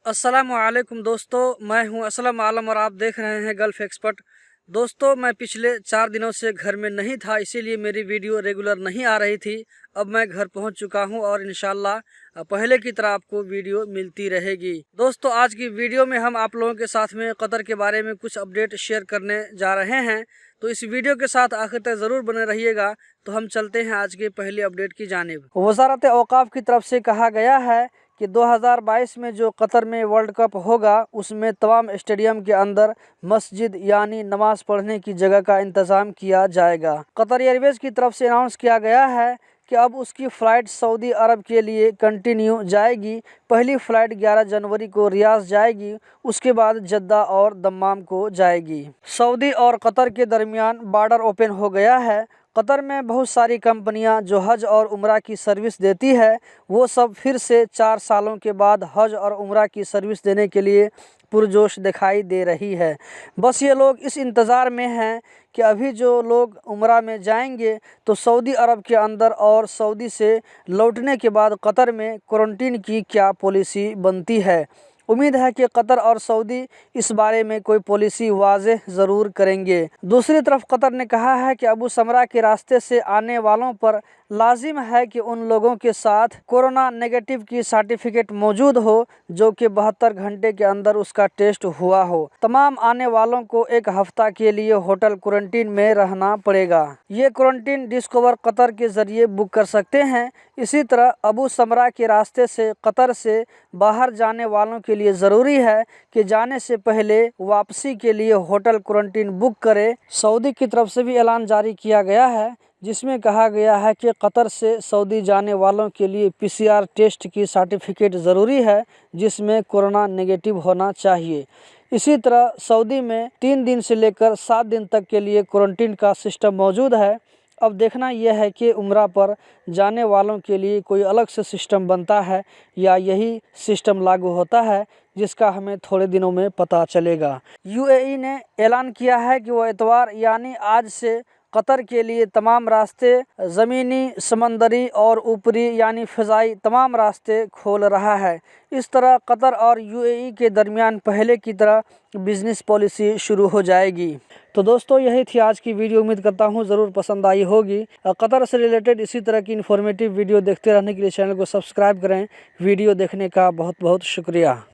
अस्सलामुअलैकुम दोस्तों, मैं हूं असलम आलम और आप देख रहे हैं गल्फ एक्सपर्ट। दोस्तों, मैं पिछले 4 दिनों से घर में नहीं था, इसीलिए मेरी वीडियो रेगुलर नहीं आ रही थी। अब मैं घर पहुंच चुका हूं और इंशाल्लाह पहले की तरह आपको वीडियो मिलती रहेगी। दोस्तों, आज की वीडियो में हम आप लोगों के साथ में कतर के बारे में कुछ अपडेट शेयर करने जा रहे हैं, तो इस वीडियो के साथ आखिर तक ज़रूर बने रहिएगा। तो हम चलते हैं आज के पहले अपडेट की जानिब। वज़ारत औक़ाफ़ की तरफ से कहा गया है कि 2022 में जो कतर में वर्ल्ड कप होगा उसमें तमाम स्टेडियम के अंदर मस्जिद यानी नमाज पढ़ने की जगह का इंतज़ाम किया जाएगा। कतर एयरवेज़ की तरफ से अनाउंस किया गया है कि अब उसकी फ़्लाइट सऊदी अरब के लिए कंटिन्यू जाएगी। पहली फ़्लाइट 11 जनवरी को रियाद जाएगी, उसके बाद जद्दा और दम्माम को जाएगी। सऊदी और कतर के दरमियान बॉर्डर ओपन हो गया है। कतर में बहुत सारी कंपनियां जो हज और उम्रा की सर्विस देती है, वो सब फिर से 4 सालों के बाद हज और उम्रा की सर्विस देने के लिए पुरजोश दिखाई दे रही है। बस ये लोग इस इंतज़ार में हैं कि अभी जो लोग उम्रा में जाएंगे तो सऊदी अरब के अंदर और सऊदी से लौटने के बाद कतर में क्वारंटीन की क्या पॉलिसी बनती है। उम्मीद है कि कतर और सऊदी इस बारे में कोई पॉलिसी वाज़ेह ज़रूर करेंगे। दूसरी तरफ कतर ने कहा है कि अबू समरा के रास्ते से आने वालों पर लाजिम है कि उन लोगों के साथ कोरोना नेगेटिव की सर्टिफिकेट मौजूद हो जो कि 72 घंटे के अंदर उसका टेस्ट हुआ हो। तमाम आने वालों को 1 हफ्ता के लिए होटल क्वारंटीन में रहना पड़ेगा। ये क्वारंटीन डिस्कवर कतर के ज़रिए बुक कर सकते हैं। इसी तरह अबू समरा के रास्ते से कतर से बाहर जाने वालों के लिए ज़रूरी है कि जाने से पहले वापसी के लिए होटल क्वारंटीन बुक करें। सऊदी की तरफ से भी ऐलान जारी किया गया है जिसमें कहा गया है कि कतर से सऊदी जाने वालों के लिए PCR टेस्ट की सर्टिफिकेट ज़रूरी है जिसमें कोरोना नेगेटिव होना चाहिए। इसी तरह सऊदी में 3 दिन से लेकर 7 दिन तक के लिए क्वारंटीन का सिस्टम मौजूद है। अब देखना यह है कि उम्रा पर जाने वालों के लिए कोई अलग से सिस्टम बनता है या यही सिस्टम लागू होता है, जिसका हमें थोड़े दिनों में पता चलेगा। UAE ने ऐलान किया है कि वह इतवार यानी आज से कतर के लिए तमाम रास्ते ज़मीनी, समंदरी और ऊपरी यानी फ़िज़ाई तमाम रास्ते खोल रहा है। इस तरह कतर और UAE के दरमियान पहले की तरह बिज़नेस पॉलिसी शुरू हो जाएगी। तो दोस्तों, यही थी आज की वीडियो। उम्मीद करता हूँ ज़रूर पसंद आई होगी। कतर से रिलेटेड इसी तरह की इन्फॉर्मेटिव वीडियो देखते रहने के लिए चैनल को सब्सक्राइब करें। वीडियो देखने का बहुत बहुत शुक्रिया।